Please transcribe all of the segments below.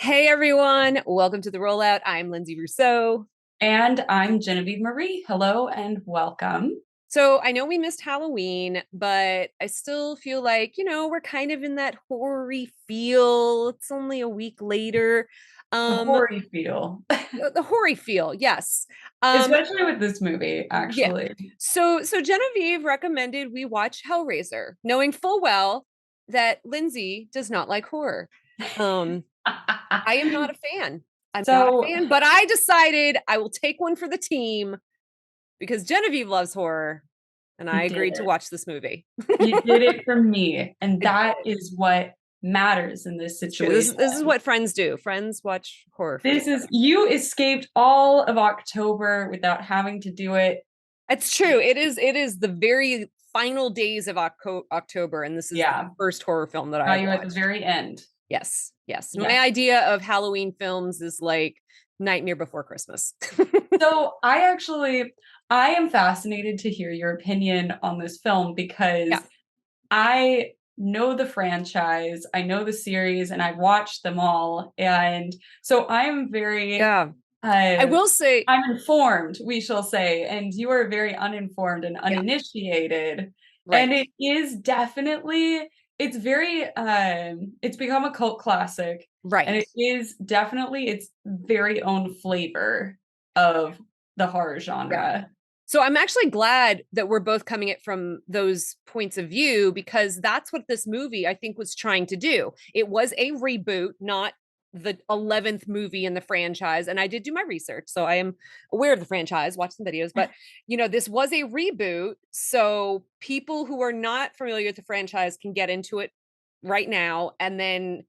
Hey everyone, welcome to the rollout. I'm Lindsay Rousseau. And I'm Genevieve Marie. Hello and welcome. So I know we missed Halloween, but I still feel like, we're kind of in that horror-y feel. It's only a week later. The Um, hoary feel, the horror feel, yes. Um, especially with this movie, yeah. actually. So Genevieve recommended we watch Hellraiser, knowing full well that Lindsay does not like horror. Um, I am not a fan. I'm not a So fan, but I decided I will take one for the team because Genevieve loves horror and you I did agreed to it. watch this movie. You did it for me. And I that did. is what matters in this It's true. This is situation. what friends do. Friends watch horror for This each is, other. you escaped all of October without having to do it. It's true. It is the very final days of October, and this is the Yeah. first horror film that I Got have you at the watched. very end. Yes, yes. My Yeah. idea of Halloween films is like Nightmare Before Christmas. So I am fascinated to hear your opinion on this film Yeah, because I know the franchise, I know the series, and I've watched them all. And so I'm very, yeah. I uh, will say, I'm informed, we shall say, and you are very uninformed and yeah, uninitiated. And right, it is definitely, it's very, it's become a cult classic, and right. it is definitely its very own flavor of the horror Yeah. genre. So I'm actually glad that we're both coming at from those points of view because that's what this movie I think was trying to do. It was a reboot, not the 11th movie in the franchise. And I did do my research, so I am aware of the franchise, watch some videos, but this was a reboot. So people who are not familiar with the franchise can get into it right now. And then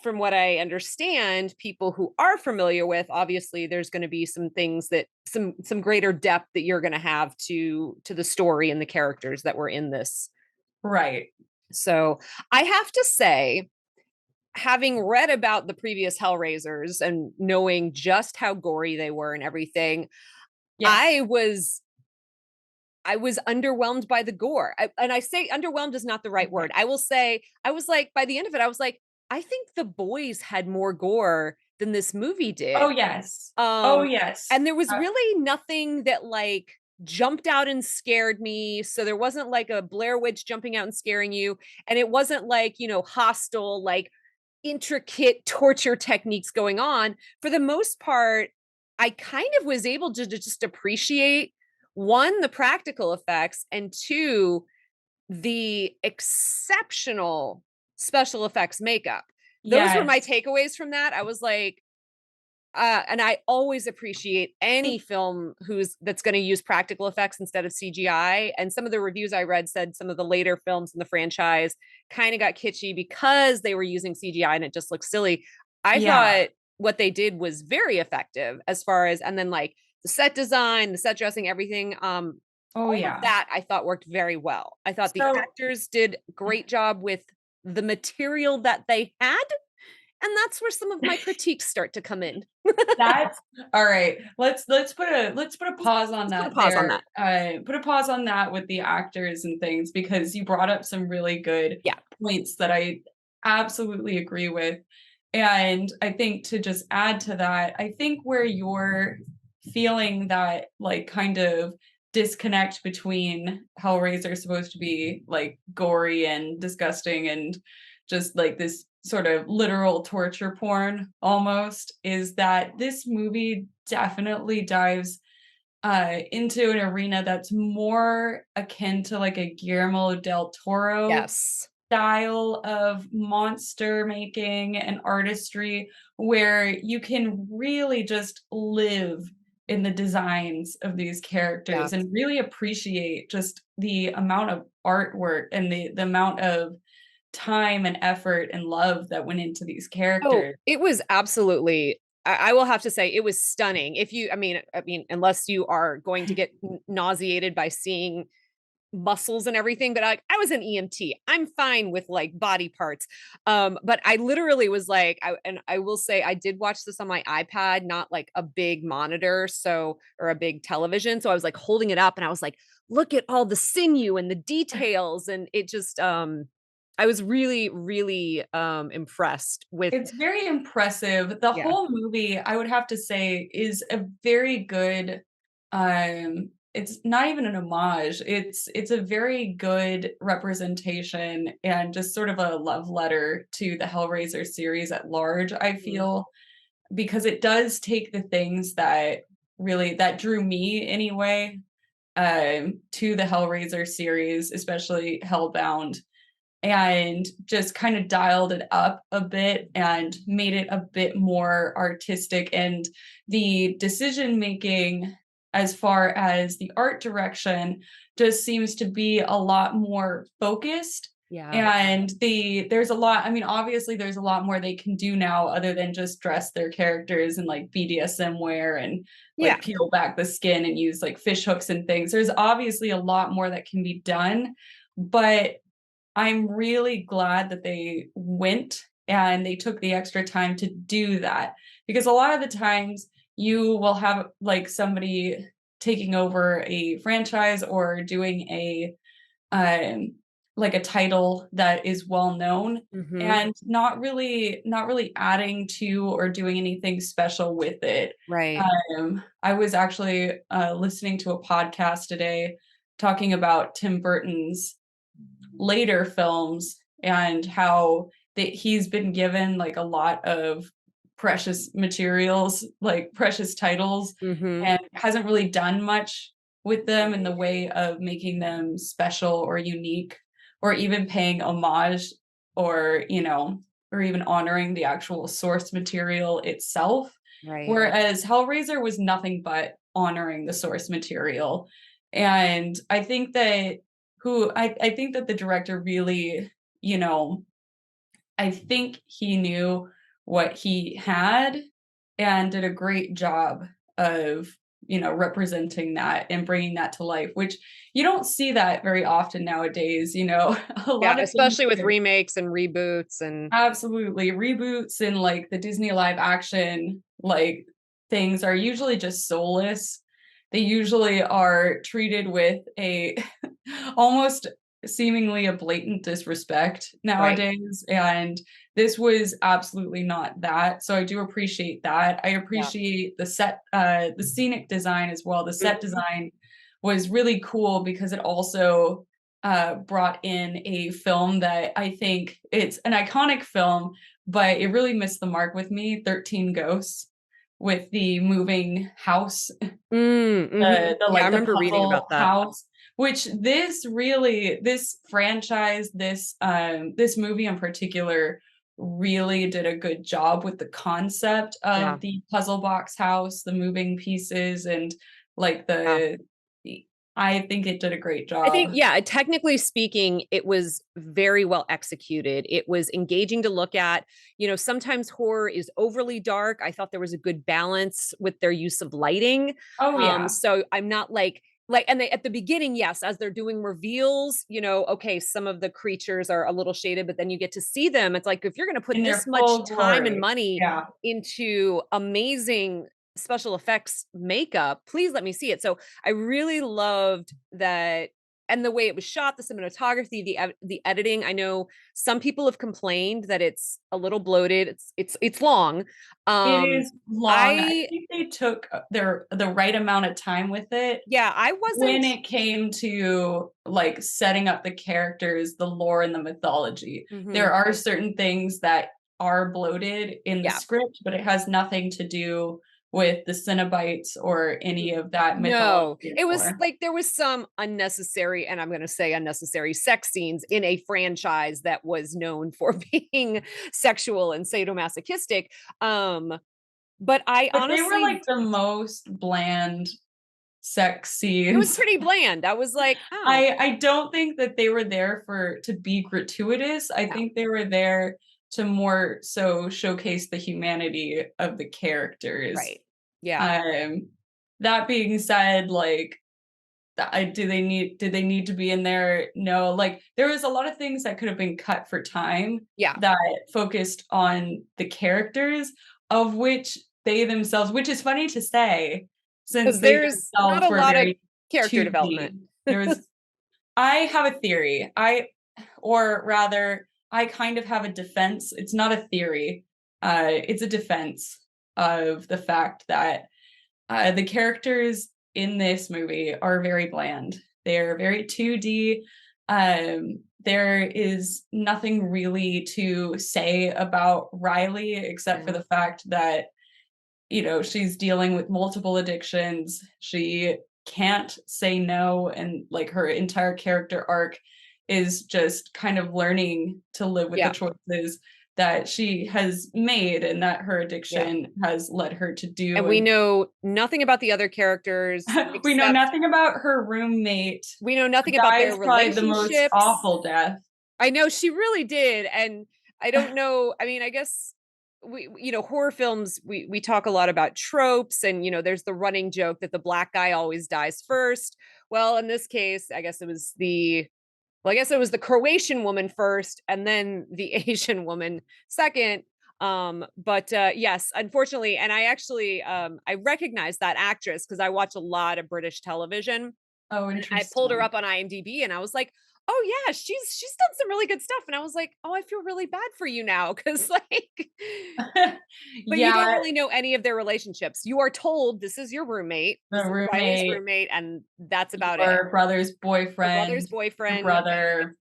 from what I understand, people who are familiar with, obviously there's going to be some things that some greater depth that you're going to have to the story and the characters that were in this. Right. So I have to say, having read about the previous Hellraisers and knowing just how gory they were and everything, Yes. I was I was underwhelmed by the gore. And I say underwhelmed is not the right Okay. word. I will say I was like by the end of it, I was like, I think the boys had more gore than this movie Oh, did. yes. Oh, Um, yes. and there was really nothing that like jumped out and scared me. So there wasn't like a Blair Witch jumping out and scaring you. And it wasn't like, hostile, like intricate torture techniques going on. For the most part, I kind of was able to just appreciate one, the practical effects, and two, the exceptional special effects makeup. Those were my Yes. takeaways from that. I was like, and I always appreciate any film that's going to use practical effects instead of CGI. And some of the reviews I read said some of the later films in the franchise kind of got kitschy because they were using CGI and it just looked silly. I Yeah. thought what they did was very effective as far as, and then like the set design, the set dressing, everything. Oh, All of yeah. that I thought worked very well. I thought the So actors did great job with the material that they had, and that's where some of my critiques start to come in. that's all right. Let's put a pause on Let's put a that pause on there. that. Put a pause on that with the actors and things because you brought up some really good Yeah. points that I absolutely agree with. And I think to just add to that, I think where you're feeling that like kind of disconnect between Hellraiser is supposed to be like gory and disgusting and just like this sort of literal torture porn almost is that this movie definitely dives into an arena that's more akin to like a Guillermo del Toro Yes. style of monster making and artistry where you can really just live in the designs of these Yeah. characters and really appreciate just the amount of artwork and the amount of time and effort and love that went into these Oh, characters. it was absolutely. I will have to say it was stunning. If you, unless you are going to get nauseated by seeing muscles and everything, but I was an EMT. I'm fine with like body parts. But I literally was like, and I will say I did watch this on my iPad, not like a big monitor, or a big television. So I was like holding it up and I was like, look at all the sinew and the details. And it just I was really, really impressed with. It's very impressive. The Yeah. whole movie, I would have to say, is a very good, it's not even an homage. It's a very good representation and just sort of a love letter to the Hellraiser series at large, I Mhm. feel, because it does take the things that that drew me anyway, to the Hellraiser series, especially Hellbound, and just kind of dialed it up a bit and made it a bit more artistic. And the decision making, as far as the art direction, just seems to be a lot more focused. Yeah. And there's a lot, I mean, obviously there's a lot more they can do now other than just dress their characters in like BDSM wear and Yeah. like peel back the skin and use like fish hooks and things. There's obviously a lot more that can be done, but I'm really glad that they went and they took the extra time to do that, because a lot of the times you will have like somebody taking over a franchise or doing um like a title that is well known Hmm. and not really adding to or doing anything special with it. Right. I was actually listening to a podcast today talking about Tim Burton's later films and how that he's been given like a lot of precious materials, like precious titles, Hmm. and hasn't really done much with them in the way of making them special or unique or even paying homage or, or even honoring the actual source material itself. Right. Whereas Hellraiser was nothing but honoring the source material. And I think that the director really, you know, I think he knew what he had and did a great job of, representing that and bringing that to life, which you don't see that very often nowadays. A Yeah. lot of things Especially with are remakes and reboots and. absolutely reboots and like the Disney live action like things are usually just soulless. They usually are treated with a almost seemingly a blatant disrespect Right. nowadays, and this was absolutely not that. So I do appreciate that. I Yeah. appreciate the scenic design as well. The set Mhm. design was really cool because it also brought in a film that I think it's an iconic film, but it really missed the mark with me, 13 Ghosts, with the moving house, Mm, mhm. the Yeah, I like the remember reading puzzle about that. house, which this franchise, this movie in particular really did a good job with the concept Yeah. of the puzzle box house, the moving pieces, and like Yeah. the I think it did a great I think, job. yeah, technically speaking, it was very well executed. It was engaging to look at. Sometimes horror is overly dark. I thought there was a good balance with their use of lighting. Oh yeah. So I'm not and they at the beginning, yes, as they're doing reveals, okay, some of the creatures are a little shaded, but then you get to see them. It's like if you're going to put In this their much full time and glory. money Yeah. into amazing special effects makeup, please let me see it. So I really loved that, and the way it was shot, the cinematography, the editing. I know some people have complained that it's a little bloated. It's long. It Um is long. I I think they took the right amount of time with it Yeah, I when wasn't. it came to like setting up the characters, the lore and the mythology. There Mhm. are certain things that are bloated in the Yeah. script, but it has nothing to do with the Cenobites or any of that mythology No, and it was lore. like there was some unnecessary, and I'm going to say unnecessary sex scenes in a franchise that was known for being sexual and sadomasochistic. But I But they were honestly, like the most bland sex it was scenes. pretty bland. I was like, oh, I don't think that they were there to be gratuitous. I yeah, think they were there to more so showcase the humanity of the characters. right. Yeah. Um, that being said, like, did they need to be in there? No, like there was a lot of things that could have been cut for time Yeah. that focused on the characters, of which they themselves, which is funny to say, since Because they there's not themselves a were lot of very character development. 2D. There was I have a theory. or rather, I kind of have a defense. It's not a theory. It's a defense of the fact that the characters in this movie are very bland. They're very 2D. There is nothing really to say about Riley except for the fact that, you know, she's dealing with multiple addictions. She can't say no. And like her entire character arc is just kind of learning to live with the Yeah. choices that she has made and that her Yeah. addiction has led her to do. And we know nothing about the other characters We know except nothing about her roommate. we know nothing Who about dies their probably the most relationships. awful death. I know she really did. And I don't know. I mean, I guess we, you know, horror films, we talk a lot about tropes, and, you know, there's the running joke that the black guy always dies first. Well, in this case, I guess it was the Croatian woman first and then the Asian woman second. But yes, unfortunately, and I actually I recognize that actress because I watch a lot of British television. Oh, And I pulled her interesting. up on IMDb and I was like, oh yeah, she's done some really good stuff. And I was like, oh, I feel really bad for you now. Cause like, but you don't Yeah, really know any of their relationships. You are told this is your roommate, the this is Riley's roommate, roommate, and that's about it. your brother's Her brother's boyfriend, your boyfriend. brother.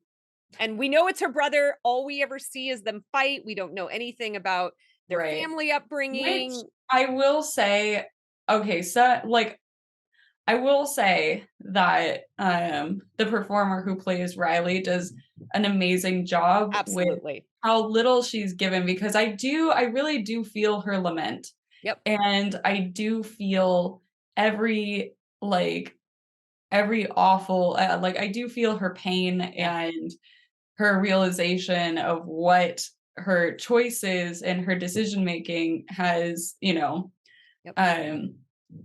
And we know it's her brother. All we ever see is them fight. We don't know anything about their Right. family Which upbringing. I will say, okay, so like I will say that the performer who plays Riley does an amazing job with Absolutely. how little she's given, because I really do feel her lament. Yep. And I do feel every like every awful like I do feel her pain Yeah. and her realization of what her choices and her decision making has, you know, Yep.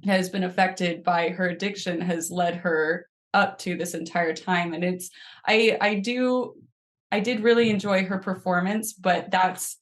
has been affected by her addiction, has led her up to this entire time. And it's I did really enjoy her performance, but that's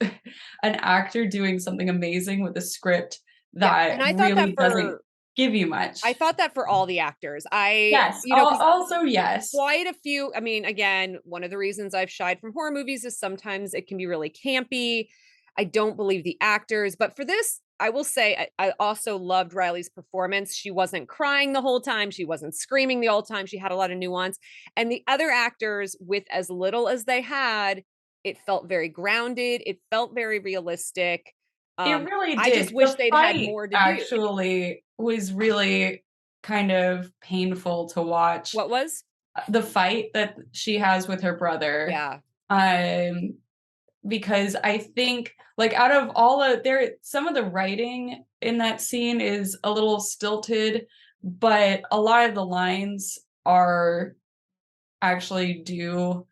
an actor doing something amazing with a script Yeah. that And I thought that really doesn't give you I much. thought that for all the actors. Yes, You know, because also yes. quite a few, I mean, again, one of the reasons I've shied from horror movies is sometimes it can be really campy. I don't believe the actors, but for this, I will say I also loved Riley's performance. She wasn't crying the whole time. She wasn't screaming the whole time. She had a lot of nuance. And the other actors, with as little as they had, it felt very grounded. It felt very realistic. It really I just did. wish The they'd had fight more to do. actually was really kind of painful to watch. What was? The fight that she has with her brother, Yeah. um, because I think, like, out of all of there some of the writing in that scene is a little stilted, but a lot of the lines are actually do,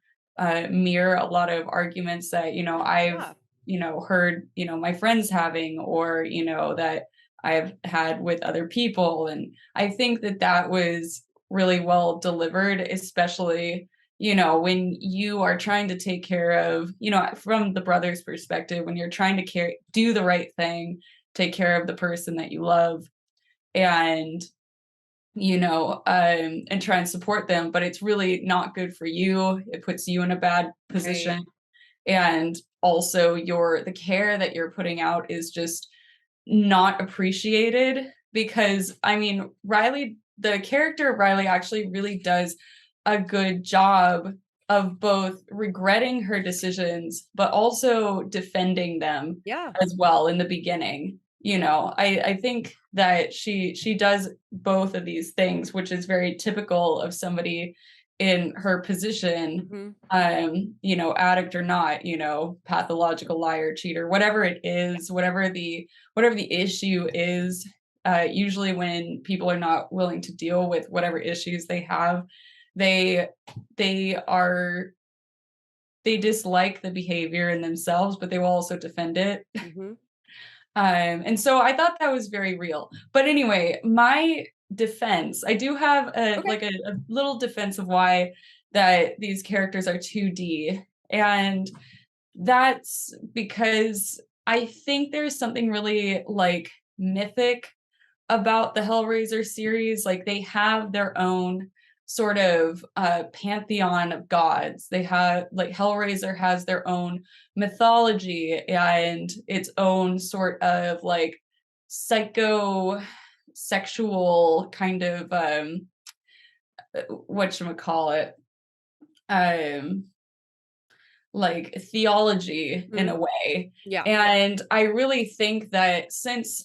mirror a lot of arguments that, you know, I've, Yeah. you know, heard, you know, my friends having, or, you know, that I've had with other people. And I think that that was really well delivered, especially, you know, when you are trying to take care of, you know, from the brother's perspective, when you're trying to do the right thing, take care of the person that you love, and you know, and try and support them, but it's really not good for you. It puts you in a bad Right. position. And also the care that you're putting out is just not appreciated, because I mean, the character of Riley actually really does a good job of both regretting her decisions, but also defending them Yeah. as well in the beginning. You know, I think that she does both of these things, which is very typical of somebody in her position, Mhm. you know, addict or not, you know, pathological liar, cheater, whatever it is, whatever the issue is. Usually when people are not willing to deal with whatever issues they have, they they are they dislike the behavior in themselves, but they will also defend it. Mhm. And so I thought that was very real. But anyway, my defense, I do have Okay. a little defense of why that these characters are 2D. And that's because I think there's something really like mythic about the Hellraiser series. Like they have their own sort of pantheon of gods. They have, like, Hellraiser has their own mythology and its own sort of like psycho sexual kind of whatchamacallit, um like theology in a Mhm. way. Yeah. And I really think that since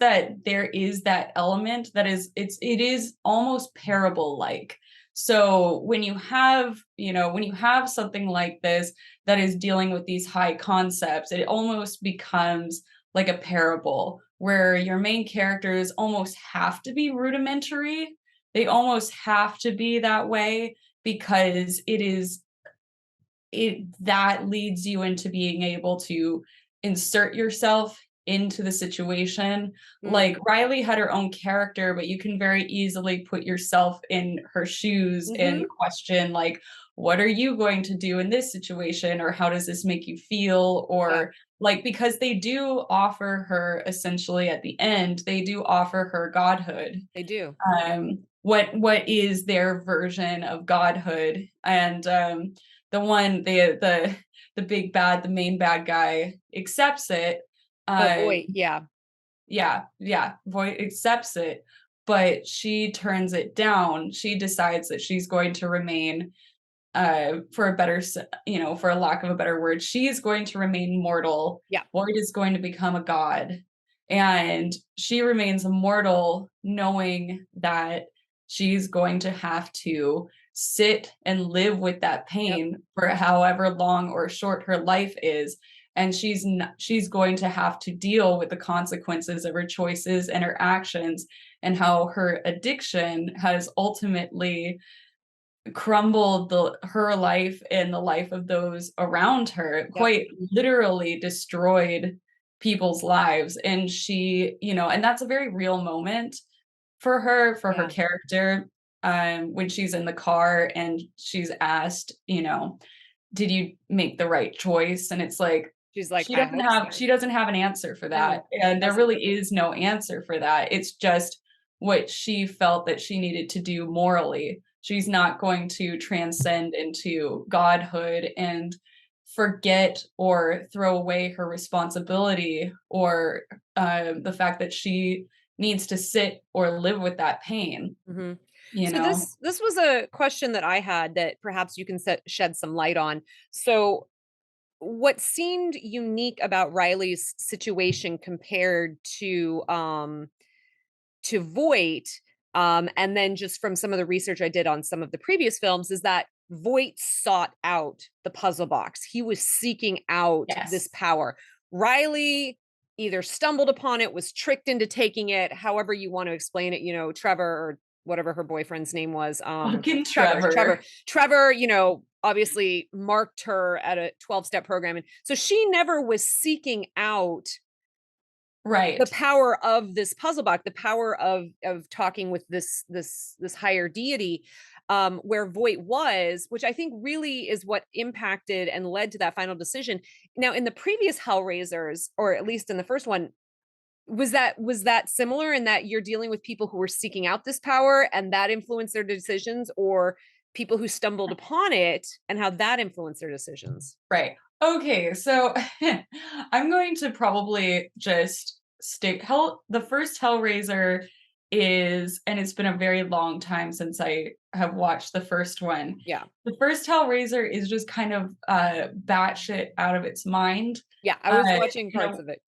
that there is that element that is, it is almost parable like. So when you have, when you have something like this that is dealing with these high concepts, it almost becomes like a parable where your main characters almost have to be rudimentary. They almost have to be that way because it that leads you into being able to insert yourself into the situation. Mm. Like Riley had her own character, but you can very easily put yourself in her shoes and Mhm. question, like, what are you going to do in this situation? Or how does this make you feel? Yeah, Or like, because they do offer her essentially at the end, they do offer her godhood. they do. What is their version of godhood? And the one the big bad, the main bad guy accepts it. Oh, uh boy, yeah. yeah, Voight accepts it, but she turns it down. She decides that she's going to remain, for a better for a lack of a better word, she is going to remain mortal. Yeah, Voight is going to become a god, and she remains immortal knowing that she's going to have to sit and live with that yep, pain for however long or short her life is. And she's going to have to deal with the consequences of her choices and her actions, and how her addiction has ultimately crumbled her life and the life of those around her, yep, quite literally destroyed people's lives. And and that's a very real moment for her yeah. character, when she's in the car and she's asked, did you make the right choice? And it's like She's like, "I hope so." she doesn't have an answer for that. No, she And there doesn't. really is no answer for that. It's just what she felt that she needed to do morally. She's not going to transcend into godhood and forget or throw away her responsibility, or the fact that she needs to sit or live with that pain, Mhm. you So know? this was a question that I had that perhaps you can shed some light on. So what seemed unique about Riley's situation compared to Voight, and then just from some of the research I did on some of the previous films, is that Voight sought out the puzzle box. He was seeking out this Yes. power. Riley either stumbled upon it, was tricked into taking it, however you want to explain it, Trevor or whatever her boyfriend's name was. Fucking Trevor, Trevor, Trevor. Trevor, obviously marked her at a 12-step program. And so she never was seeking out the Right. power of this puzzle box, the power of talking with this higher deity, where Voight was, which I think really is what impacted and led to that final decision. Now, in the previous Hellraisers, or at least in the first one, was that similar in that you're dealing with people who were seeking out this power and that influenced their decisions, or people who stumbled upon it and how that influenced their decisions? Right. Okay, so I'm going to probably just stick the first Hellraiser is, and it's been a very long time since I have watched the first one. Yeah. The first Hellraiser is just kind of batshit out of its mind. Yeah, I was Uh watching in parts a of it.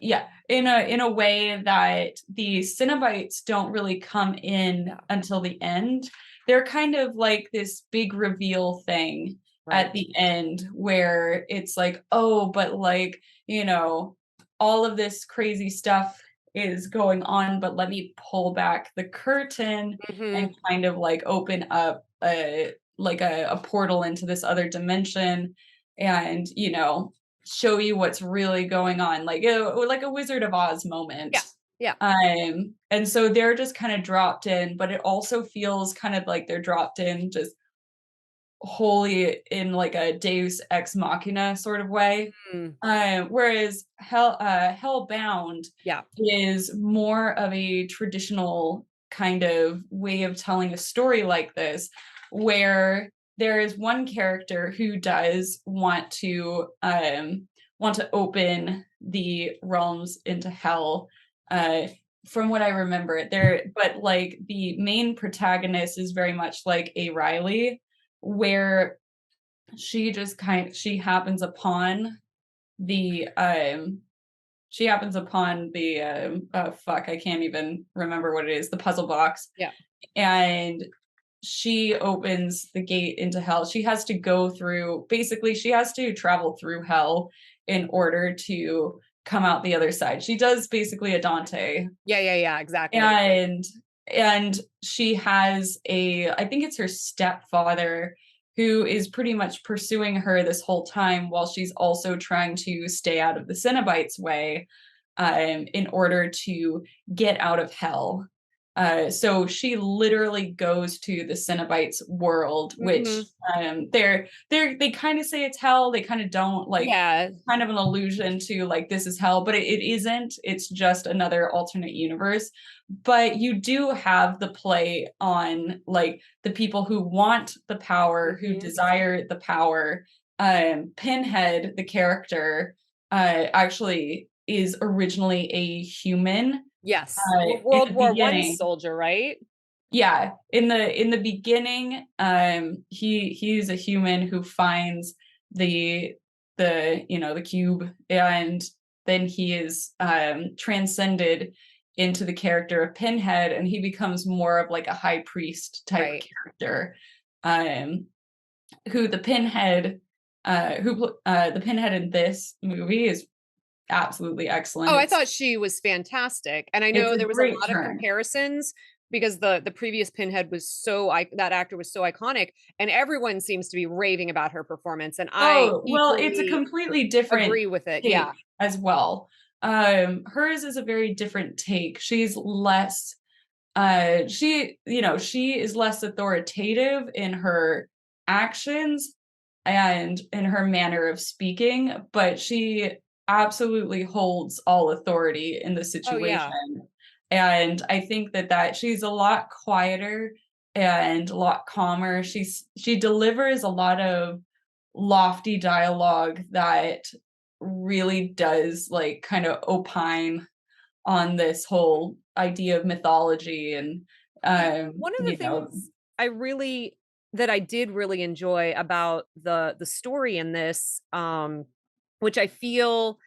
yeah, in a way that the Cenobites don't really come in Yeah, until the end. They're kind of like this big reveal thing at right. the end where it's like, oh, but like, all of this crazy stuff is going on, but let me pull back the curtain and Mhm. kind of like open up a portal into this other dimension, and show you what's really going on, like a Wizard of Oz Yeah, moment. yeah. And so they're just kind of dropped in, but it also feels kind of like they're dropped in just wholly in like a Deus ex machina sort of way. Mm, Whereas Hellbound yeah, is more of a traditional kind of way of telling a story like this, where there is one character who does want to open the realms into hell. From what I remember, but like the main protagonist is very much like a Riley, where she happens upon the fuck, I can't even remember what it is, the puzzle box. Yeah. And she opens the gate into hell. She has to go through, basically, she has to travel through hell in order to come out the other side. She does basically a Dante. Yeah, exactly. And she has I think it's her stepfather who is pretty much pursuing her this whole time while she's also trying to stay out of the Cenobites' way, in order to get out of hell. So she literally goes to the Cenobites' world, which they kind of say it's hell. They kind of don't, like, Yeah. kind of an allusion to like this is hell, but it isn't. It's just another alternate universe. But you do have the play on like the people who want the power, who desire the power. Pinhead, the character, actually is originally a human. Yes. In World the War One beginning, soldier, right? yeah, in the beginning, he's a human who finds the the cube, and then he is transcended into the character of Pinhead, and he becomes more of like a high priest type character, um who the Pinhead the Pinhead in this movie is absolutely excellent. Oh, I thought she was fantastic. And I It's know a there was a great lot of turn. comparisons because the previous Pinhead was that actor was so iconic, and everyone seems to be raving about her performance, and I Oh, well, it's a equally completely different agree with it. Yeah. take as well. Hers is a very different take. She's less she is less authoritative in her actions and in her manner of speaking, but she absolutely holds all authority in the Oh, situation. yeah. And I think that she's a lot quieter and a lot calmer. She delivers a lot of lofty dialogue that really does like kind of opine on this whole idea of mythology and One of the things I did really enjoy about the story in this, which I feel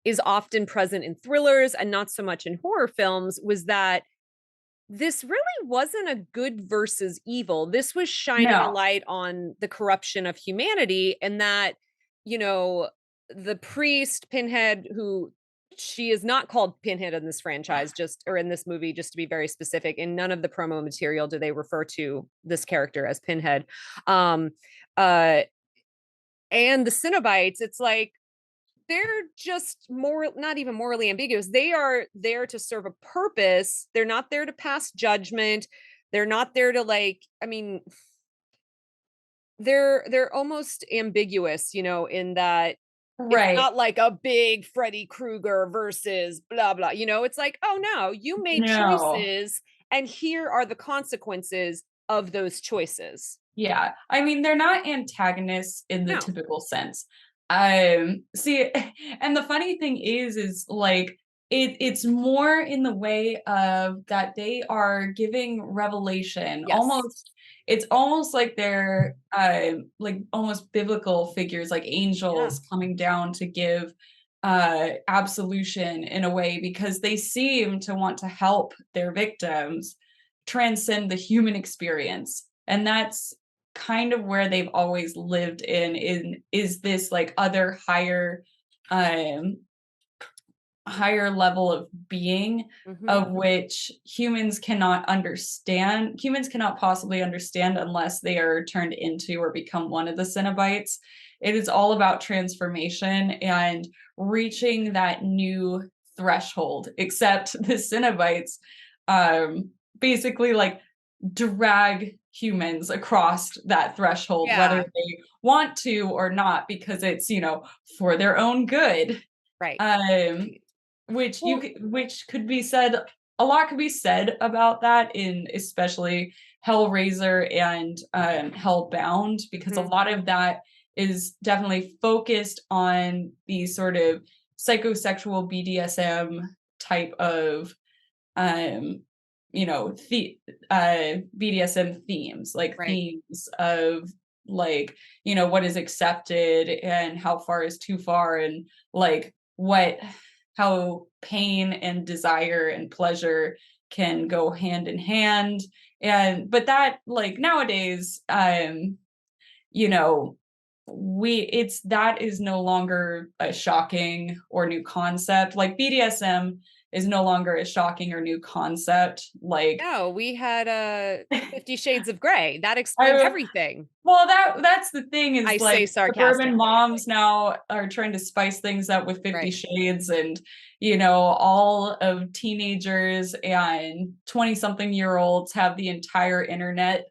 is often present in thrillers and not so much in horror films, was that this really wasn't a good versus evil. This was shining a no. light on the corruption of humanity, and that, you know, the priest Pinhead, who she is not called Pinhead in this franchise, just or in this movie, just to be very specific. In none of the promo material do they refer to this character as Pinhead. Um, uh, and the Cenobites, it's like they're just more not even morally ambiguous. They are there to serve a purpose. They're not there to pass judgment. They're not there to like, I mean, they're almost ambiguous, in that it's Right. not like a big Freddy Krueger versus blah blah. It's like, oh no, you made No. choices and here are the consequences of those choices. Yeah. I mean, they're not antagonists in the No. typical sense. See, and the funny thing is like it's more in the way of that they are giving revelation. Yes. It's almost like they're like almost biblical figures, like Yeah. angels coming down to give absolution in a way, because they seem to want to help their victims transcend the human experience. And that's kind of where they've always lived in is this like other um higher level of being, Mhm. of which humans cannot possibly understand unless they are turned into or become one of the Cenobites. It is all about transformation and reaching that new threshold, except the Cenobites basically like drag humans across that threshold, whether Yeah. they want to or not, because it's for their own good. Right. um Right. which Well, which could be said a lot could be said about that in especially Hellraiser and Hellbound, because a Mhm. lot of that is definitely focused on the sort of psychosexual BDSM type of um the BDSM themes, like Right. themes of like, what is accepted and how far is too far, and like what how pain and desire and pleasure can go hand in hand. And but that, like, nowadays, you know we it's that is no longer a shocking or new concept. Like BDSM is no longer a shocking or new concept. Like, No, we had 50 Shades of Grey. That explained I everything. well, that's the thing, I is like say suburban sarcastically. moms now are trying to spice things up with 50 Right. Shades, and all of teenagers and 20 something year olds have the entire internet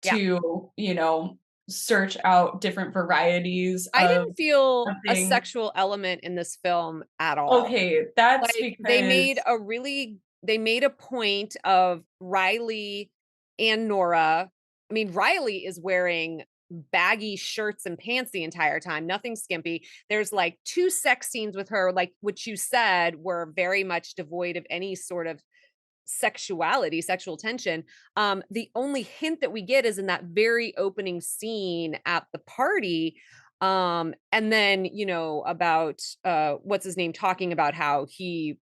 Yeah. to, search out different varieties I didn't of feel a things. sexual element in this film at all. Okay, that's Like because they made a point of Riley and Nora. I mean, Riley is wearing baggy shirts and pants the entire time, nothing skimpy. There's like two sex scenes with her, like which you said were very much devoid of any sort of sexuality, sexual tension. The only hint that we get is in that very opening scene at the party. And then, about what's his name talking about how he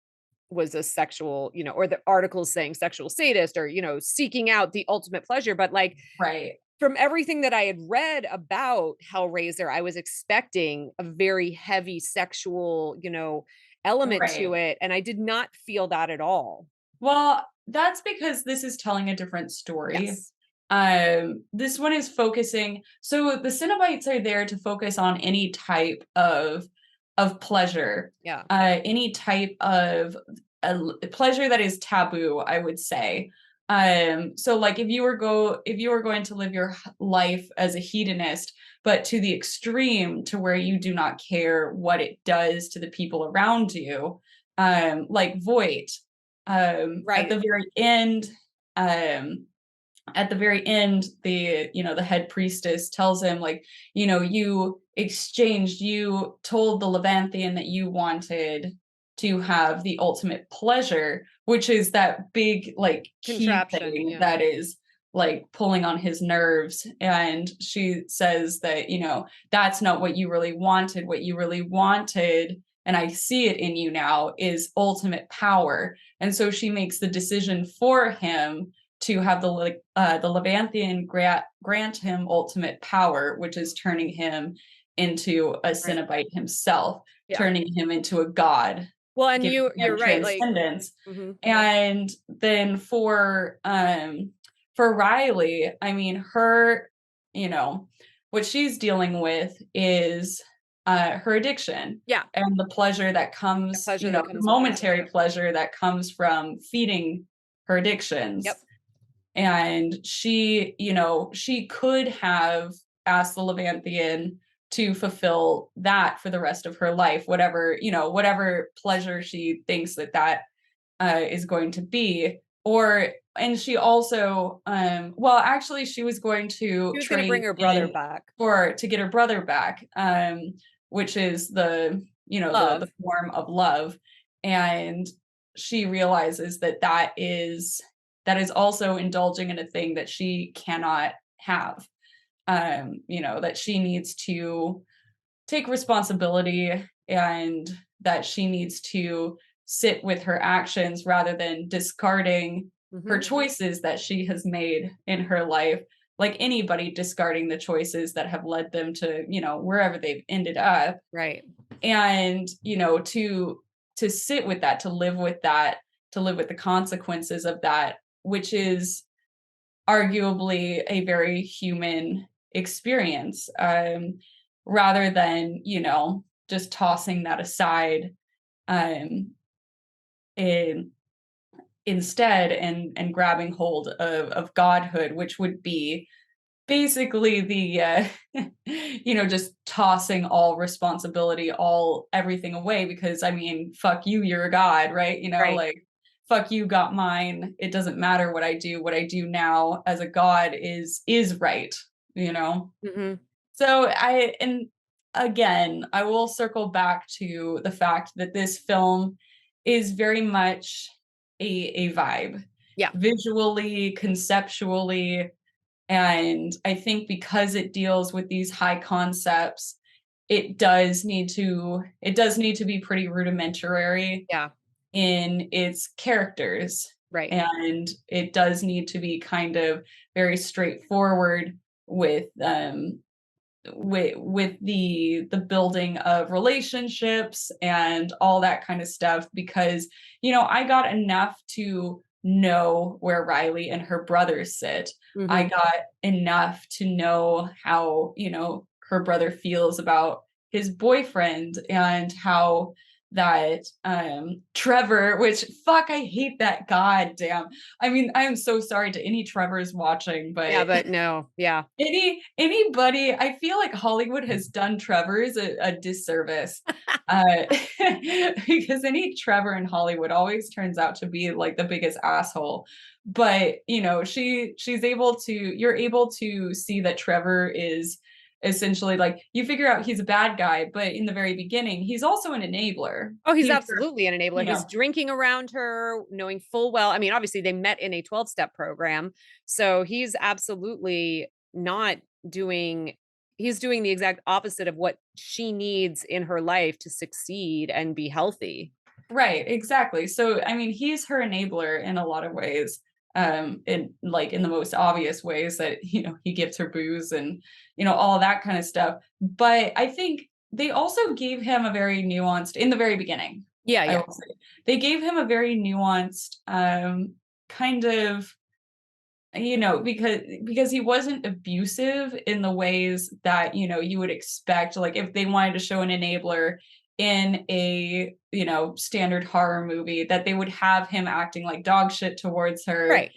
was a sexual, or the articles saying sexual sadist, or, seeking out the ultimate pleasure. But like right, from everything that I had read about Hellraiser, I was expecting a very heavy sexual, element to right. it. And I did not feel that at all. Well, that's because this is telling a different story. Yes. This one is focusing, so the Cenobites are there to focus on any type of pleasure, Yeah. any type of pleasure that is taboo, I would say. So like if you were going to live your life as a hedonist, but to the extreme to where you do not care what it does to the people around you, like Voight, at Right. the very end, um the head priestess tells him, like, you told the Levanthian that you wanted to have the ultimate pleasure, which is that big, like, key Contraption. thing Yeah. that is like pulling on his nerves. And she says that, that's not what you really wanted. What you really wanted, and I see it in you now, is ultimate power. And so she makes the decision for him to have the Levanthian grant him ultimate power, which is turning him into a Right. Cenobite himself, Yeah. turning him into a god, Well, and giving you're him right. Like, transcendence. mhm. And then for Riley, I mean, her, what she's dealing with is her addiction Yeah, and the pleasure that the comes, pleasure that the comes with that. momentary pleasure that comes from feeding her addictions. Yep. And she could have asked the Levanthian to fulfill that for the rest of her life, whatever pleasure she thinks that is going to be. And she also, well, actually, she was going to She was going to trade bring her brother in back. to get her brother back, which is the Love. form of love. And she realizes that is also indulging in a thing that she cannot have. That she needs to take responsibility, and that she needs to sit with her actions rather than discarding her Hmm. choices that she has made in her life, like anybody discarding the choices that have led them to, wherever they've ended up. Right. And, to sit with that, to live with that, to live with the consequences of that, which is arguably a very human experience, rather than, just tossing that aside, um, in, instead, and grabbing hold of godhood, which would be basically the just tossing all responsibility, all everything away, because I mean, fuck you, you're a god, right? Right. Like, fuck you, got mine. It doesn't matter what I do. What I do now as a god is right, you know? Mhm. And again, I will circle back to the fact that this film is very much a vibe, Yeah. visually, conceptually, and I think because it deals with these high concepts, it does need to be pretty rudimentary Yeah. in its characters, Right. and it does need to be kind of very straightforward with the building of relationships and all that kind of stuff, because I got enough to know where Riley and her brothers sit. I Mhm. got enough to know how her brother feels about his boyfriend, and how that Trevor, which fuck, I hate that, god damn. I mean, I'm so sorry to any Trevors watching, Yeah, but but no. Yeah. anybody, I feel like Hollywood has done Trevor's a disservice, uh, because any Trevor in Hollywood always turns out to be like the biggest asshole. But she's able to, you're able to see that Trevor is essentially, like, you figure out he's a bad guy, but in the very beginning, he's also an enabler. Oh, he's He's absolutely an enabler. you He's know drinking around her, knowing full well. I mean, obviously they met in a 12-step program. So he's absolutely not doing he's doing the exact opposite of what she needs in her life to succeed and be healthy. Right, exactly. So, I mean, he's her enabler in a lot of ways. In the most obvious ways, that, he gives her booze and, all that kind of stuff. But I think they also gave him a very nuanced, in the very beginning, Yeah, I yeah. will say, they gave him a very nuanced, kind of, because he wasn't abusive in the ways that you would expect. Like, if they wanted to show an enabler in a standard horror movie, that they would have him acting like dog shit towards her. Right.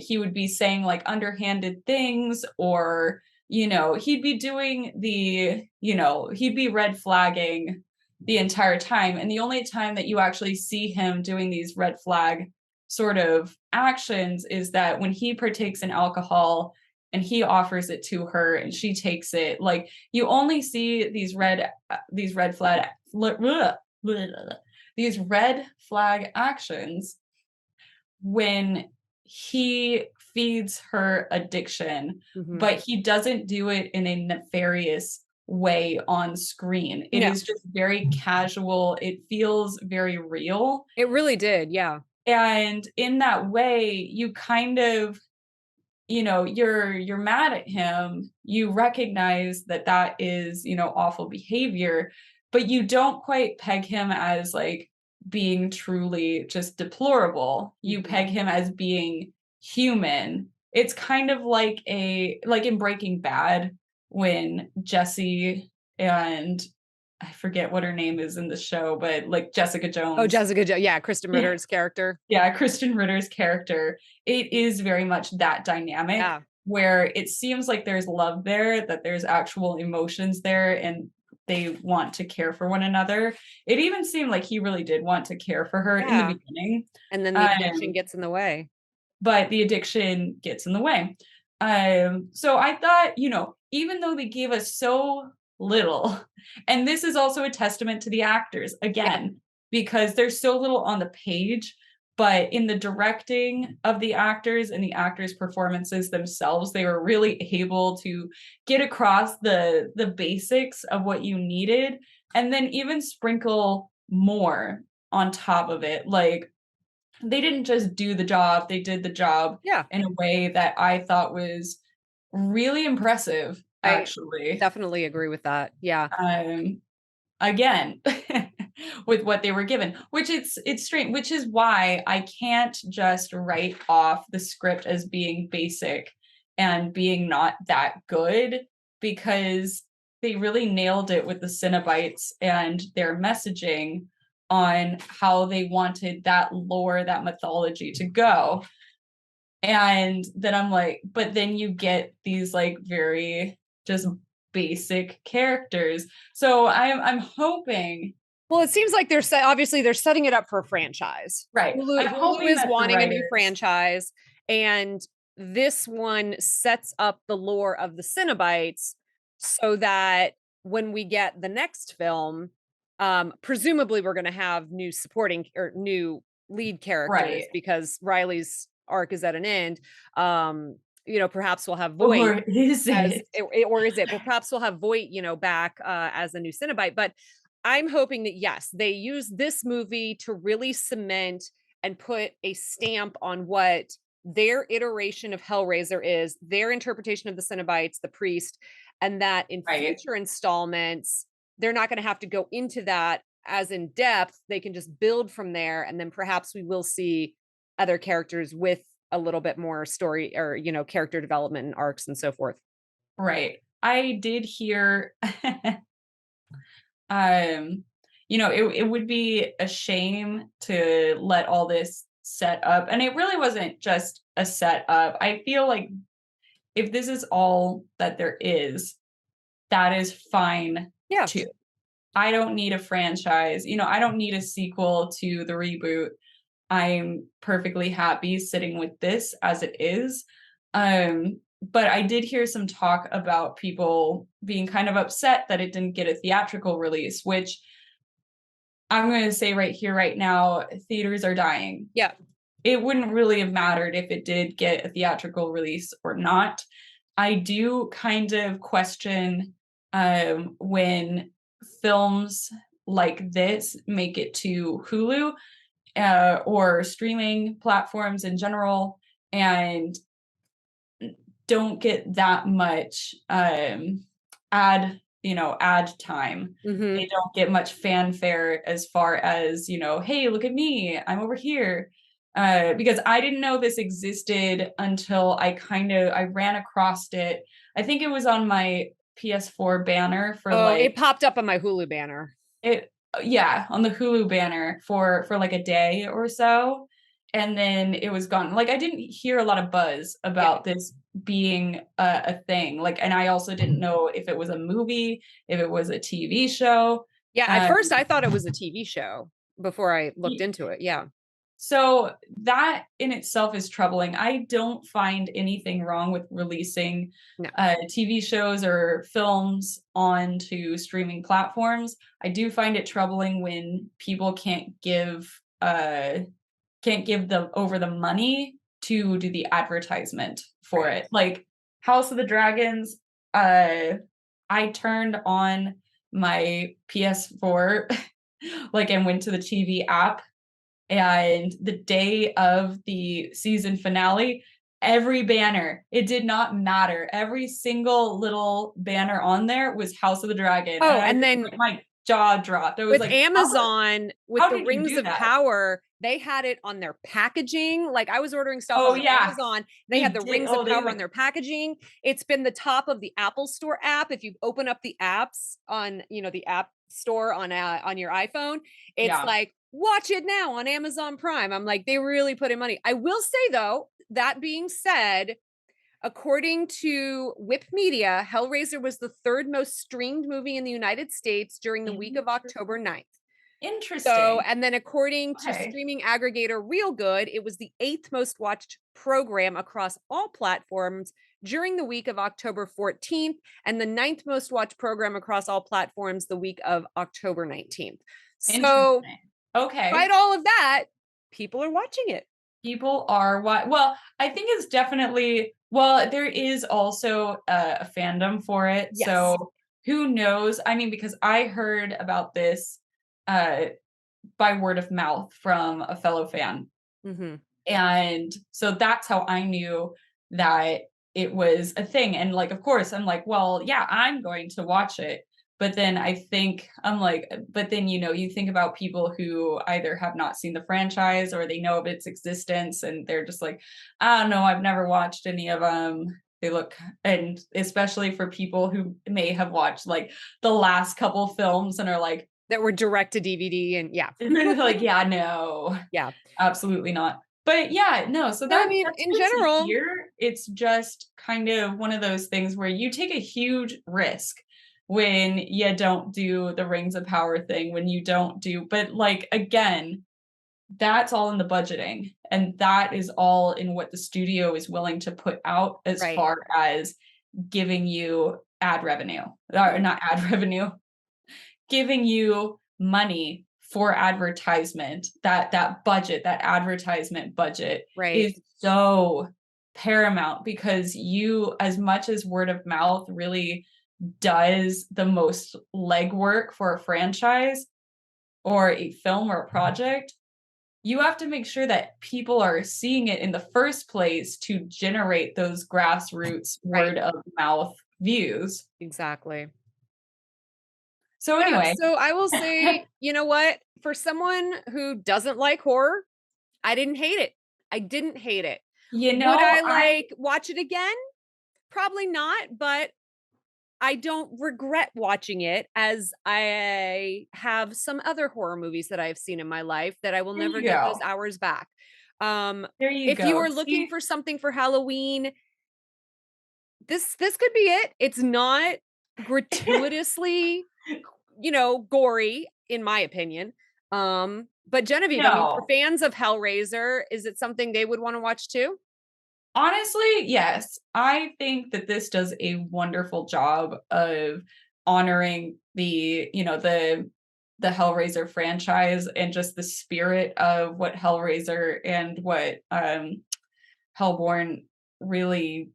He would be saying like underhanded things, or he'd be doing he'd be red flagging the entire time, and the only time that you actually see him doing these red flag sort of actions is that when he partakes in alcohol and he offers it to her and she takes it. Like, you only see these red flag these red flag actions when he feeds her addiction, Mhm. but he doesn't do it in a nefarious way on screen. It No, is just very casual. It feels very real. it really did. Yeah. And in that way, you kind of, you're mad at him. You recognize that that is, awful behavior, but you don't quite peg him as like being truly just deplorable. You Mhm. peg him as being human. It's kind of like in Breaking Bad, when Jesse and I forget what her name is in the show, but like Jessica Oh, Jones. Jessica yeah, Kristen Yeah. Ritter's character. Yeah, Kristen Ritter's character, it is very much that dynamic, Yeah. where it seems like there's love there, that there's actual emotions there, and they want to care for one another. It even seemed like he really did want to care for her in the Yeah. beginning, And then the addiction um, gets in the way. but the addiction gets in the way. So I thought, even though they gave us so little, and this is also a testament to the actors, Yeah. again, because there's so little on the page, but in the directing of the actors and the actors' performances themselves, they were really able to get across the basics of what you needed, and then even sprinkle more on top of it. Like, they didn't just do the job, they did the job Yeah. in a way that I thought was really impressive, I actually. definitely agree with that. Yeah. Um, Again, with what they were given, which it's strange, which is why I can't just write off the script as being basic and being not that good, because they really nailed it with the Cenobites and their messaging on how they wanted that lore, that mythology to go. And then I'm like, but then you get these like very just basic characters. So I'm hoping Well, it seems like obviously they're setting it up for a franchise. Right. I'm Hulu hoping is that the wanting a new writers. franchise, and this one sets up the lore of the Cenobites so that when we get the next film, presumably we're going to have new supporting or new lead characters Right. because Riley's arc is at an end. Perhaps we'll have Voight Or is as it? or is it? But perhaps we'll have Voight, back as a new Cenobite. But I'm hoping that yes, they use this movie to really cement and put a stamp on what their iteration of Hellraiser is, their interpretation of the Cenobites, the priest, and that in Right. future installments, they're not going to have to go into that as in depth. They can just build from there, and then perhaps we will see other characters with a little bit more story or character development and arcs and so forth. Right. I did hear um it would be a shame to let all this set up, and it really wasn't just a setup. I feel like if this is all that there is, that is fine Yeah. too. I don't need a franchise. I don't need a sequel to the reboot. I'm perfectly happy sitting with this as it is. But I did hear some talk about people being kind of upset that it didn't get a theatrical release, which I'm going to say right here, right now, theaters are dying. Yeah. It wouldn't really have mattered if it did get a theatrical release or not. I do kind of question when films like this make it to Hulu or streaming platforms in general and don't get that much ad time. Mm-hmm. They don't get much fanfare as far as, hey, look at me, I'm over here. Because I didn't know this existed until I ran across it. I think it was on my PS4 banner for Oh, it like popped up on my Hulu banner. it yeah, on the Hulu banner for like a day or so, and then it was gone. Like, I didn't hear a lot of buzz Yeah. about this being a thing, like, and I also didn't know if it was a movie, if it was a TV show. Yeah. At Um, first, I thought it was a TV show before I looked into it. Yeah. So that in itself is troubling. I don't find anything wrong with releasing No. TV shows or films onto streaming platforms. I do find it troubling when people can't give the over the money to do the advertisement for Right. it. Like House of the Dragons, I turned on my PS4 like and went to the TV app, and the day of the season finale, every banner, it did not matter. Every single little banner on there was House of the Dragon. And Oh, I and just then like my jaw dropped. I was with like, Amazon, with how the did you Rings do of that? Power, they had it on their packaging. Like I was ordering stuff Oh on yeah. Amazon, they They had the did. Rings of Oh, they Power on like, their packaging. It's been the top of the Apple Store app. If you open up the apps on, the App Store on your iPhone, it's yeah. like watch it now on Amazon Prime. I'm like, they really put in money. I will say though, that being said, according to Whip Media, Hellraiser was the third most streamed movie in the United States during the week of October 9th. So, Interesting. and then according to Okay. streaming aggregator Real Good, it was the eighth most watched program across all platforms during the week of October 14th, and the ninth most watched program across all platforms the week of October 19th. So, Interesting. despite Okay. all of that, people are watching it. People are what? Well, I think it's definitely, well, there is also a fandom for it. Yes. So who knows? I mean, because I heard about this uh by word of mouth from a fellow fan. Mm-hmm. And so that's how I knew that it was a thing. And like, of course, I'm like, well, yeah, I'm going to watch it. But then I think I'm like, but then, you think about people who either have not seen the franchise or they know of its existence and they're just like, I don't know, I've never watched any of them. They look, and especially for people who may have watched like the last couple films and are like, That were direct to DVD and yeah. like, yeah, no, Yeah. absolutely not. But yeah, no, so No, I mean, that's in good to general, hear. It's just kind of one of those things where you take a huge risk when you don't do the Rings of Power thing, when you don't do, but like, again, that's all in the budgeting. And that is all in what the studio is willing to put out as Right. far as giving you ad revenue, or not ad revenue, giving you money for advertisement. That budget, that advertisement budget Right. is so paramount, because you, as much as word of mouth really does the most legwork for a franchise or a film or a project, you have to make sure that people are seeing it in the first place to generate those grassroots Right. word of mouth views. Exactly. So Yeah, anyway, so I will say, you know what? For someone who doesn't like horror, I didn't hate it. I didn't hate it. you Would know, I I like watch it again? Probably not, but I don't regret watching it, as I have some other horror movies that I've seen in my life that I will there never you get those go. hours back. There you If you go. are looking See, for something for Halloween, this could be it. It's not gratuitously, gory in my opinion. But Genevieve, I mean, for no. fans of Hellraiser, is it something they would want to watch too? Honestly, yes. I think that this does a wonderful job of honoring the Hellraiser franchise and just the spirit of what Hellraiser and what Hellborn really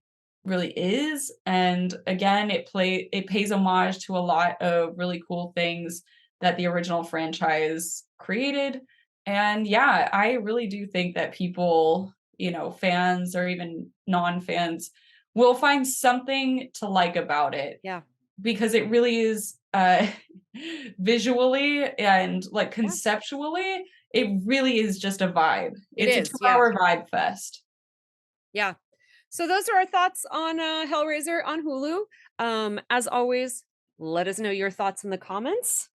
really is. And again, it pays homage to a lot of really cool things that the original franchise created. And yeah, I really do think that people, fans or even non-fans, will find something to like about it, Yeah. because it really is visually and like Yeah. conceptually, it really is just a vibe. It It's a is. Yeah. 2-hour vibe fest. Yeah. So those are our thoughts on Hellraiser on Hulu. As always, let us know your thoughts in the comments.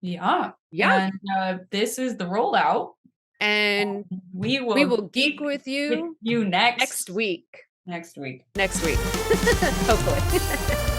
Yeah. Yeah. And this is the rollout. And We we will will geek geek with with you you next week. next week. Next week. Hopefully.